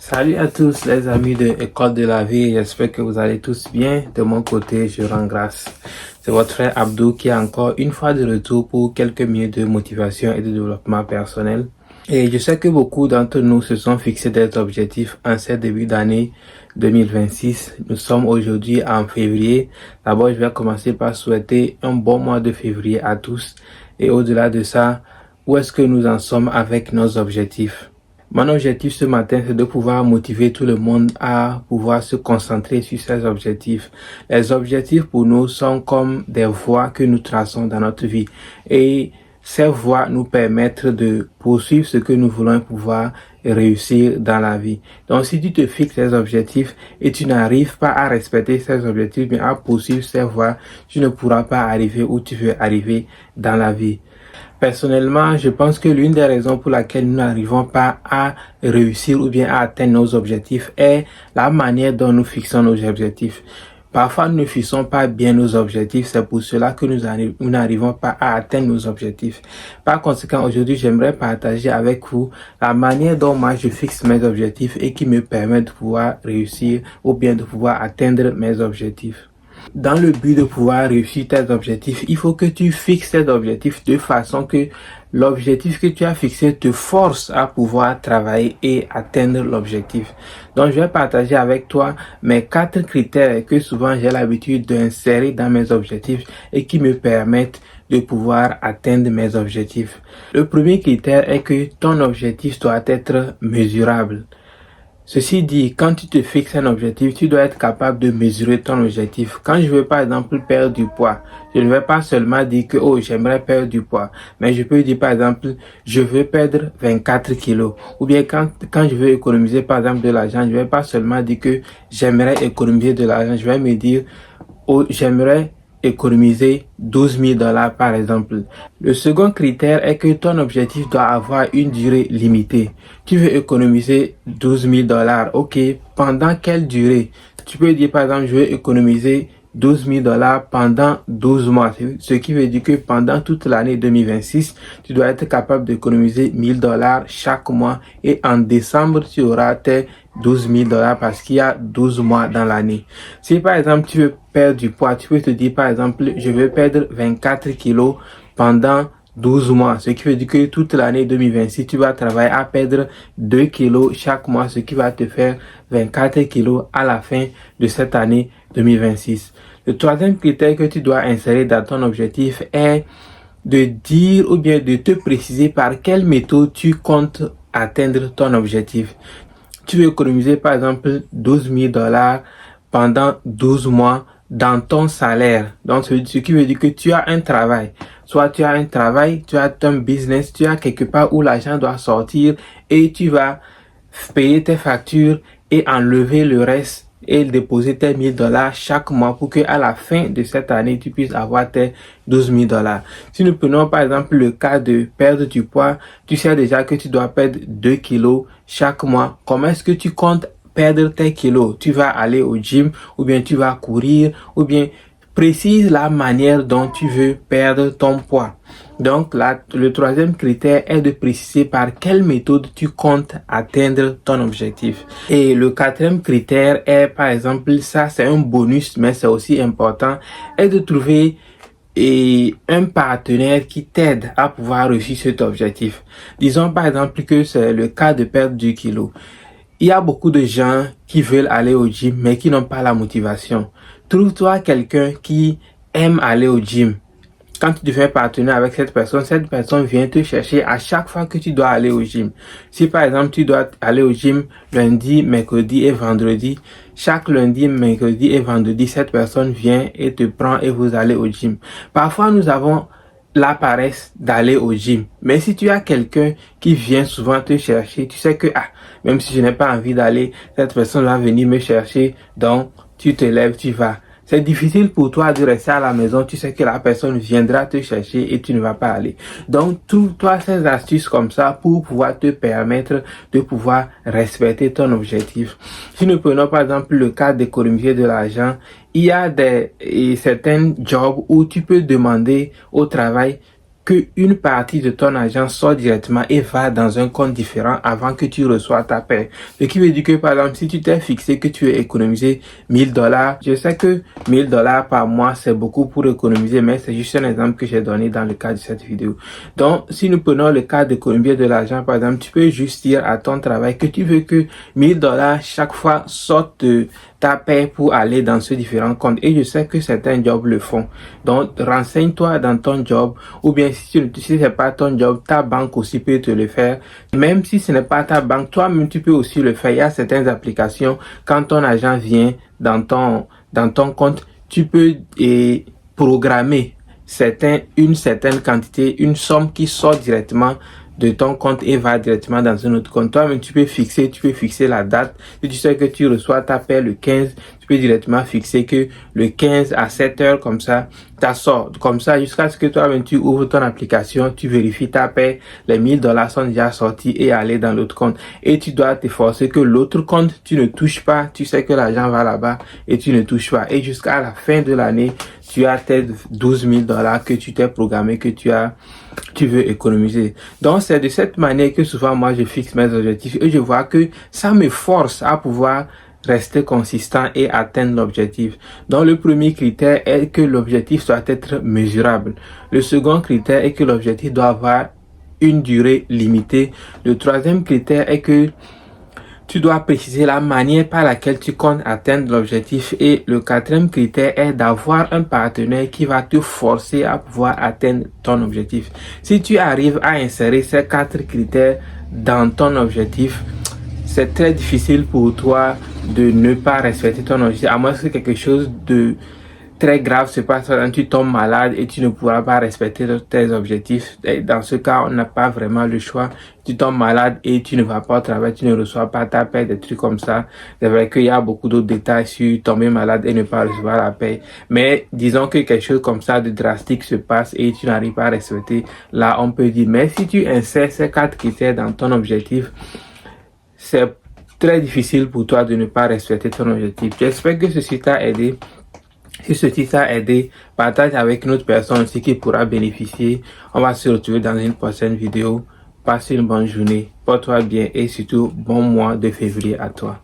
Salut à tous les amis de École de la vie, j'espère que vous allez tous bien. De mon côté, je rends grâce. C'est votre frère Abdou qui est encore une fois de retour pour quelques minutes de motivation et de développement personnel. Et je sais que beaucoup d'entre nous se sont fixés des objectifs en ce début d'année 2026. Nous sommes aujourd'hui en février. D'abord, je vais commencer par souhaiter un bon mois de février à tous. Et au-delà de ça, où est-ce que nous en sommes avec nos objectifs? Mon objectif ce matin, c'est de pouvoir motiver tout le monde à pouvoir se concentrer sur ces objectifs. Les objectifs pour nous sont comme des voies que nous traçons dans notre vie. Et ces voies nous permettent de poursuivre ce que nous voulons pouvoir réussir dans la vie. Donc, si tu te fixes ces objectifs et tu n'arrives pas à respecter ces objectifs, mais à poursuivre ces voies, tu ne pourras pas arriver où tu veux arriver dans la vie. Personnellement, je pense que l'une des raisons pour laquelle nous n'arrivons pas à réussir ou bien à atteindre nos objectifs est la manière dont nous fixons nos objectifs. Parfois, nous ne fixons pas bien nos objectifs, c'est pour cela que nous n'arrivons pas à atteindre nos objectifs. Par conséquent, aujourd'hui, j'aimerais partager avec vous la manière dont moi je fixe mes objectifs et qui me permet de pouvoir réussir ou bien de pouvoir atteindre mes objectifs. Dans le but de pouvoir réussir tes objectifs, il faut que tu fixes tes objectifs de façon que l'objectif que tu as fixé te force à pouvoir travailler et atteindre l'objectif. Donc, je vais partager avec toi mes 4 critères que souvent j'ai l'habitude d'insérer dans mes objectifs et qui me permettent de pouvoir atteindre mes objectifs. Le premier critère est que ton objectif doit être mesurable. Ceci dit, quand tu te fixes un objectif, tu dois être capable de mesurer ton objectif. Quand je veux par exemple perdre du poids, je ne vais pas seulement dire que j'aimerais perdre du poids, mais je peux dire par exemple je veux perdre 24 kilos. Ou bien quand je veux économiser par exemple de l'argent, je ne vais pas seulement dire que j'aimerais économiser de l'argent, je vais me dire j'aimerais économiser 12 000 $ par exemple. Le second critère est que ton objectif doit avoir une durée limitée. Tu veux économiser 12 000 $. Ok, pendant quelle durée? Tu peux dire par exemple, je veux économiser 12 000 $ pendant 12 mois. Ce qui veut dire que pendant toute l'année 2026, tu dois être capable d'économiser 1 000 $ chaque mois. Et en décembre, tu auras tes 12 000 $ parce qu'il y a 12 mois dans l'année. Si par exemple, tu veux perdre du poids, tu peux te dire par exemple, je veux perdre 24 kilos pendant 12 mois, ce qui veut dire que toute l'année 2026, tu vas travailler à perdre 2 kilos chaque mois, ce qui va te faire 24 kilos à la fin de cette année 2026. Le troisième critère que tu dois insérer dans ton objectif est de dire ou bien de te préciser par quelle méthode tu comptes atteindre ton objectif. Tu veux économiser par exemple 12 000 $ pendant 12 mois dans ton salaire. Donc, ce qui veut dire que tu as un travail. Soit tu as un travail, tu as un business, tu as quelque part où l'argent doit sortir et tu vas payer tes factures et enlever le reste et déposer tes 1 000 $ chaque mois pour que à la fin de cette année, tu puisses avoir tes 12 000 $. Si nous prenons par exemple le cas de perdre du poids, tu sais déjà que tu dois perdre 2 kilos chaque mois. Comment est-ce que tu comptes perdre tes kilos? Tu vas aller au gym ou bien tu vas courir ou bien précise la manière dont tu veux perdre ton poids. Donc là, le troisième critère est de préciser par quelle méthode tu comptes atteindre ton objectif. Et le quatrième critère est, par exemple, ça c'est un bonus, mais c'est aussi important, est de trouver un partenaire qui t'aide à pouvoir réussir cet objectif. Disons par exemple que c'est le cas de perdre du kilo. Il y a beaucoup de gens qui veulent aller au gym, mais qui n'ont pas la motivation. Trouve-toi quelqu'un qui aime aller au gym. Quand tu deviens partenaire avec cette personne vient te chercher à chaque fois que tu dois aller au gym. Si par exemple tu dois aller au gym lundi, mercredi et vendredi, chaque lundi, mercredi et vendredi, cette personne vient et te prend et vous allez au gym. Parfois nous avons la paresse d'aller au gym. Mais si tu as quelqu'un qui vient souvent te chercher, tu sais que même si je n'ai pas envie d'aller, cette personne va venir me chercher, donc tu te lèves, tu vas. C'est difficile pour toi de rester à la maison, tu sais que la personne viendra te chercher et tu ne vas pas aller. Donc, trouve-toi ces astuces comme ça pour pouvoir te permettre de pouvoir respecter ton objectif. Si nous prenons par exemple le cas d'économiser de l'argent, il y a certains jobs où tu peux demander au travail qu'une partie de ton argent sort directement et va dans un compte différent avant que tu reçois ta paie. Ce qui veut dire que, par exemple, si tu t'es fixé que tu veux économiser $1000, je sais que $1000 par mois, c'est beaucoup pour économiser, mais c'est juste un exemple que j'ai donné dans le cadre de cette vidéo. Donc, si nous prenons le cas d'économiser de l'argent, par exemple, tu peux juste dire à ton travail que tu veux que $1000 chaque fois sortent de ta paie pour aller dans ce différent compte. Et je sais que certains jobs le font. Donc, renseigne-toi dans ton job, ou bien si c'est pas ton job, ta banque aussi peut te le faire. Même si ce n'est pas ta banque, toi-même tu peux aussi le faire. Il y a certaines applications, quand ton argent vient dans ton compte, tu peux programmer une certaine quantité, une somme qui sort directement de ton compte et va directement dans un autre compte. Toi-même, tu peux fixer la date. Si tu sais que tu reçois ta paie le 15, tu peux directement fixer que le 15 à 7 heures, comme ça, ça sort. Comme ça, jusqu'à ce que toi-même, tu ouvres ton application, tu vérifies ta paie, les $1000 sont déjà sortis et aller dans l'autre compte. Et tu dois t'efforcer que l'autre compte, tu ne touches pas. Tu sais que l'argent va là-bas et tu ne touches pas. Et jusqu'à la fin de l'année, tu as tes $12 000 que tu t'es programmé, que tu veux économiser. Donc, c'est de cette manière que souvent, moi, je fixe mes objectifs et je vois que ça me force à pouvoir rester consistant et atteindre l'objectif. Donc, le premier critère est que l'objectif doit être mesurable. Le second critère est que l'objectif doit avoir une durée limitée. Le troisième critère est que tu dois préciser la manière par laquelle tu comptes atteindre l'objectif. Et le quatrième critère est d'avoir un partenaire qui va te forcer à pouvoir atteindre ton objectif. Si tu arrives à insérer ces 4 critères dans ton objectif, c'est très difficile pour toi de ne pas respecter ton objectif, à moins que quelque chose de très grave se passe, tu tombes malade et tu ne pourras pas respecter tes objectifs. Et dans ce cas, on n'a pas vraiment le choix. Tu tombes malade et tu ne vas pas au travail, tu ne reçois pas ta paie, des trucs comme ça. C'est vrai qu'il y a beaucoup d'autres détails sur tomber malade et ne pas recevoir la paie. Mais disons que quelque chose comme ça de drastique se passe et tu n'arrives pas à respecter. Là, on peut dire, mais si tu insères ces 4 critères dans ton objectif, c'est très difficile pour toi de ne pas respecter ton objectif. J'espère que ceci t'a aidé. Si ceci t'a aidé, partage avec une autre personne aussi qui pourra bénéficier. On va se retrouver dans une prochaine vidéo. Passe une bonne journée, porte-toi bien et surtout bon mois de février à toi.